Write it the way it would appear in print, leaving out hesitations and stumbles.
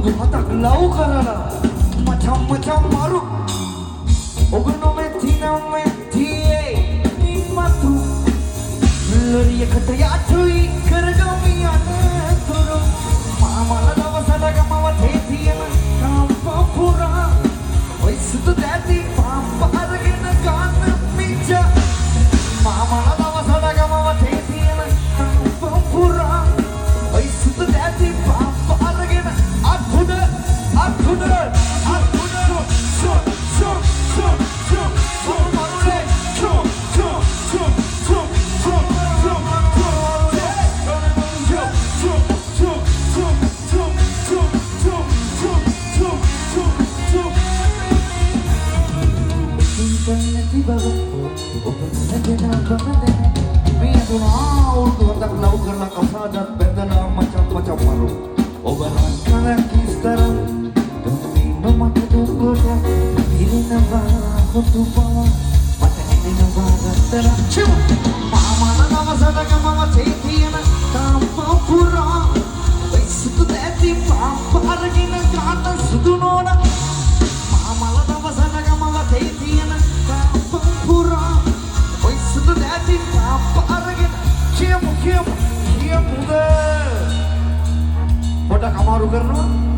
අවුරුදු 7ක් ලව් කරලා මචං මරු ඔබ නොමැති නම් තියේ නිමතු ලොරියකට යතුයි කරගමි අනතුරු මාමල දවසට ගමව තේතියම කම්පපුරා ඔයි සුදු දැති පම්ප අරගෙන ගන්න මිච්ච මාමල දවසට ගමව තේතියම කම්පපුරා ඔයි සුදු දැති පම්ප අරගෙන අත්ුඩ Kamaru karena